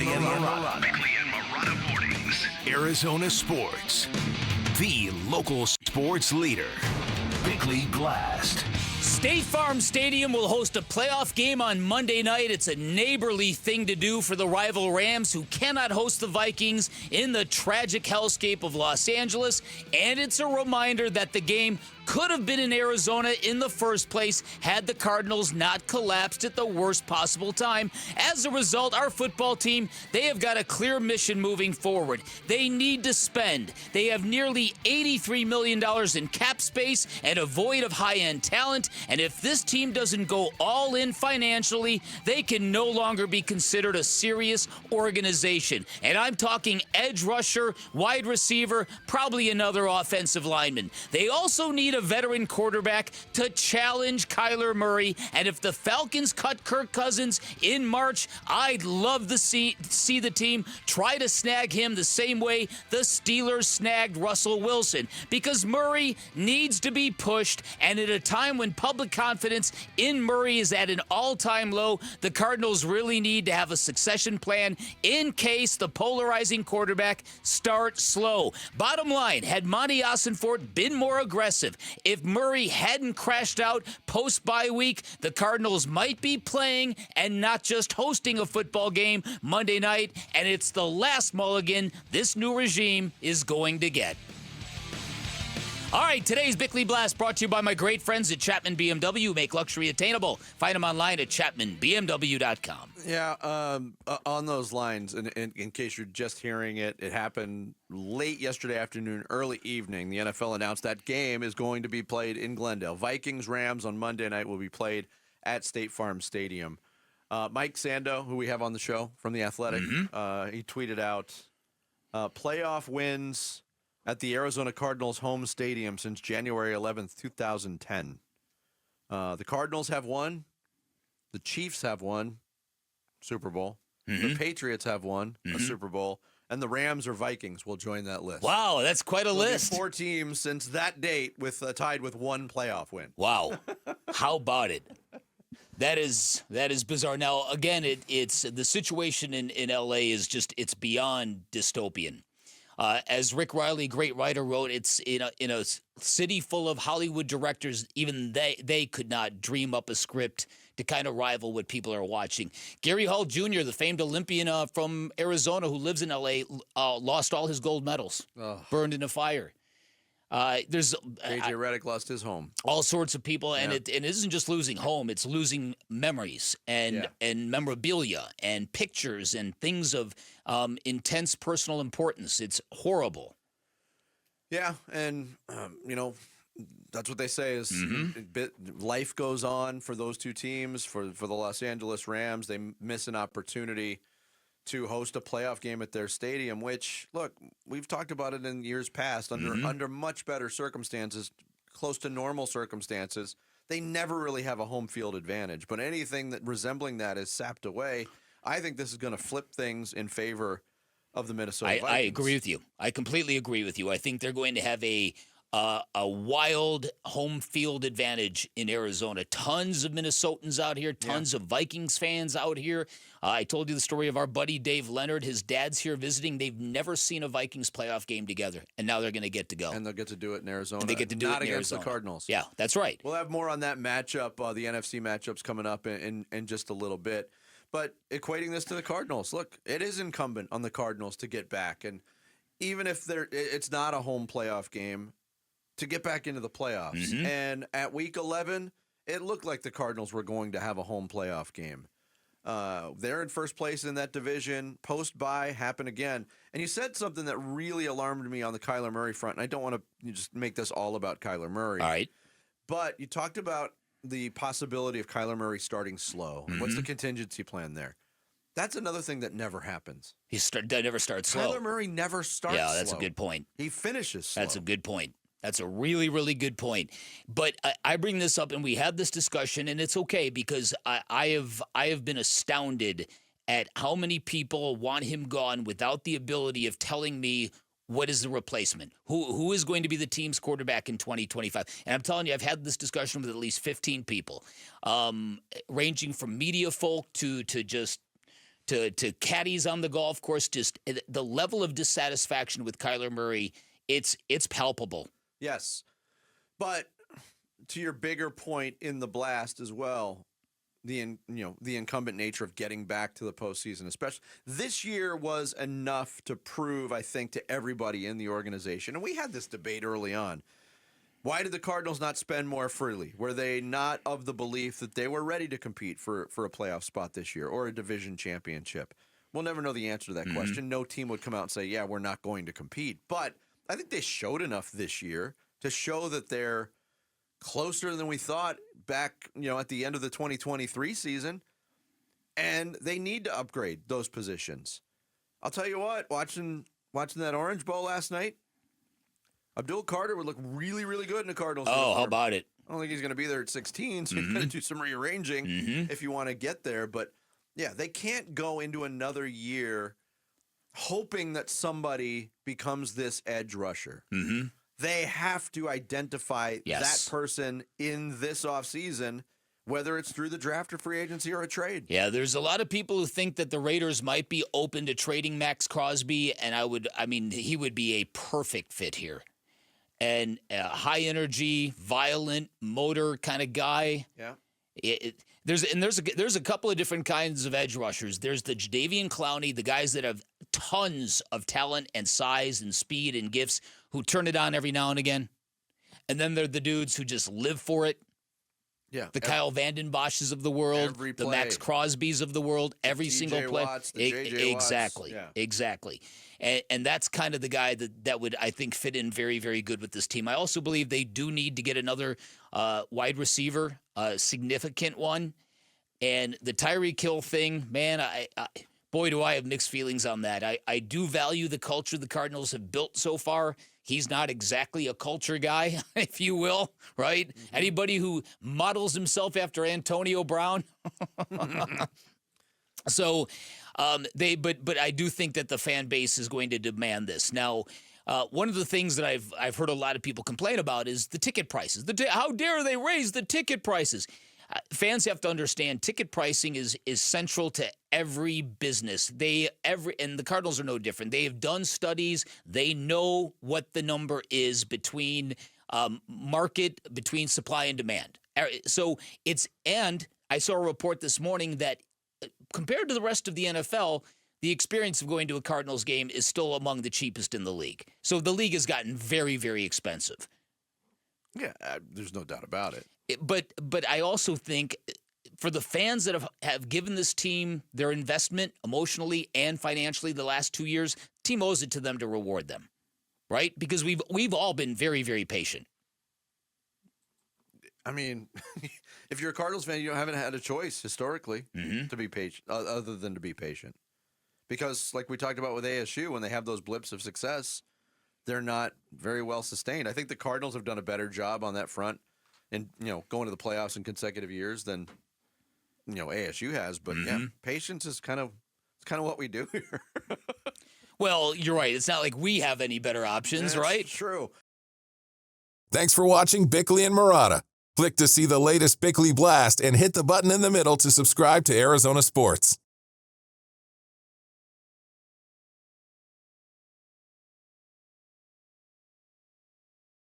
Bickley and Marotta mornings. Arizona sports. The local sports leader. Bickley Blast. State Farm Stadium will host a playoff game on Monday night. It's a neighborly thing to do for the rival Rams, who cannot host the Vikings in the tragic hellscape of Los Angeles. And it's a reminder that the game could have been in Arizona in the first place had the Cardinals not collapsed at the worst possible time. As a result, our football team, they have got a clear mission moving forward. They need to spend. They have nearly $83 million in cap space and a void of high-end talent. And if this team doesn't go all in financially, they can no longer be considered a serious organization. And I'm talking edge rusher, wide receiver, probably another offensive lineman. They also need a veteran quarterback to challenge Kyler Murray. And if the Falcons cut Kirk Cousins in March, I'd love to see the team try to snag him the same way the Steelers snagged Russell Wilson. Because Murray needs to be pushed, and at a time when public confidence in Murray is at an all-time low, the Cardinals really need to have a succession plan in case the polarizing quarterback starts slow. Bottom line, had Monty Ossenfort been more aggressive, if Murray hadn't crashed out post-bye week, the Cardinals might be playing and not just hosting a football game Monday night, and it's the last mulligan this new regime is going to get. All right, today's Bickley Blast brought to you by my great friends at Chapman BMW, who make luxury attainable. Find them online at chapmanbmw.com. Yeah, on those lines, and in case you're just hearing it, it happened late yesterday afternoon, early evening. The NFL announced that game is going to be played in Glendale. Vikings Rams on Monday night will be played at State Farm Stadium. Mike Sando, who we have on the show from The Athletic, he tweeted out, playoff wins at the Arizona Cardinals home stadium since January 11th, 2010. The Cardinals have won. The Chiefs have won. Super Bowl. The Patriots have won a Super Bowl. And the Rams or Vikings will join that list. Wow, that's quite a list. 4 teams since that date with tied with 1 playoff win. Wow. How about it? That is bizarre. Now, again, it's the situation in L.A. is just, it's beyond dystopian. As Rick Riley, great writer, wrote, it's in a city full of Hollywood directors. Even they could not dream up a script to kind of rival what people are watching. Gary Hall Jr., the famed Olympian from Arizona who lives in L.A., lost all his gold medals, burned in a fire. There's J.J. Redick lost his home. All sorts of people, and it isn't just losing home; it's losing memories and memorabilia and pictures and things of intense personal importance. It's horrible. Yeah, and that's what they say is life goes on for those 2 teams. For the Los Angeles Rams, they miss an opportunity to host a playoff game at their stadium, which, look, we've talked about it in years past, under much better circumstances, close to normal circumstances. They never really have a home field advantage, but anything that resembling that is sapped away. I think this is going to flip things in favor of the Minnesota Vikings. I agree with you. I completely agree with you. I think they're going to have a wild home field advantage in Arizona. Tons of Minnesotans out here, tons of Vikings fans out here. I told you the story of our buddy Dave Leonard. His dad's here visiting. They've never seen a Vikings playoff game together, and now they're going to get to go. And they'll get to do it in Arizona. And they get to do Not it in against Arizona. the Cardinals. Yeah, that's right. We'll have more on that matchup, the NFC matchups coming up in just a little bit. But equating this to the Cardinals, look, it is incumbent on the Cardinals to get back. And even if it's not a home playoff game, to get back into the playoffs. And at week 11, it looked like the Cardinals were going to have a home playoff game. They're in first place in that division. Post-bye happen again. And you said something that really alarmed me on the Kyler Murray front. And I don't want to just make this all about Kyler Murray. All right. But you talked about the possibility of Kyler Murray starting slow. What's the contingency plan there? That's another thing that never happens. He never starts slow. Kyler Murray never starts slow. Yeah, that's a good point. He finishes slow. That's a good point. That's a really, really good point. But I bring this up, and we had this discussion, and it's okay because I have been astounded at how many people want him gone without the ability of telling me what is the replacement, who is going to be the team's quarterback in 2025. And I'm telling you, I've had this discussion with at least 15 people, ranging from media folk to just to caddies on the golf course. Just the level of dissatisfaction with Kyler Murray, it's palpable. Yes, but to your bigger point in the blast as well, the incumbent nature of getting back to the postseason, especially this year, was enough to prove, I think, to everybody in the organization. And we had this debate early on. Why did the Cardinals not spend more freely? Were they not of the belief that they were ready to compete for a playoff spot this year or a division championship? We'll never know the answer to that question. No team would come out and say, yeah, we're not going to compete. But I think they showed enough this year to show that they're closer than we thought back, at the end of the 2023 season. And they need to upgrade those positions. I'll tell you what, watching that Orange Bowl last night, Abdul Carter would look really, really good in the Cardinals. Oh, how about it? I don't think he's going to be there at 16, so you're going to do some rearranging if you want to get there. But, yeah, they can't go into another year hoping that somebody becomes this edge rusher. They have to identify that person in this offseason, whether it's through the draft or free agency or a trade. Yeah, there's a lot of people who think that the Raiders might be open to trading Max Crosby, and he would be a perfect fit here. And a high energy, violent, motor kind of guy. Yeah. There's a couple of different kinds of edge rushers. There's the Jadeveon Clowney, the guys that have tons of talent and size and speed and gifts who turn it on every now and again. And then there are the dudes who just live for it. Yeah. The Kyle Vanden Bosches of the world, the Max Crosbys of the world, every single play. Watts, the JJ exactly. Watts. Exactly. And that's kind of the guy that would, I think, fit in very, very good with this team. I also believe they do need to get another wide receiver, a significant one. And the Tyreek Hill thing, man, boy, do I have mixed feelings on that. I do value the culture the Cardinals have built so far. He's not exactly a culture guy, if you will, right? Anybody who models himself after Antonio Brown. So but I do think that the fan base is going to demand this. Now, one of the things that I've heard a lot of people complain about is the ticket prices. How dare they raise the ticket prices? Fans have to understand ticket pricing is central to every business. And the Cardinals are no different. They have done studies. They know what the number is between between supply and demand. And I saw a report this morning that compared to the rest of the NFL, the experience of going to a Cardinals game is still among the cheapest in the league. So the league has gotten very, very expensive. Yeah, there's no doubt about it. But I also think for the fans that have given this team their investment emotionally and financially the last 2 years, the team owes it to them to reward them, right? Because we've all been very, very patient. I mean, if you're a Cardinals fan, you haven't had a choice historically to be patient, other than to be patient. Because like we talked about with ASU, when they have those blips of success, they're not very well sustained. I think the Cardinals have done a better job on that front and, going to the playoffs in consecutive years than, ASU has. But yeah, patience is kind of what we do here. Well, you're right. It's not like we have any better options, right? True. Thanks for watching Bickley and Marotta. Click to see the latest Bickley Blast and hit the button in the middle to subscribe to Arizona Sports.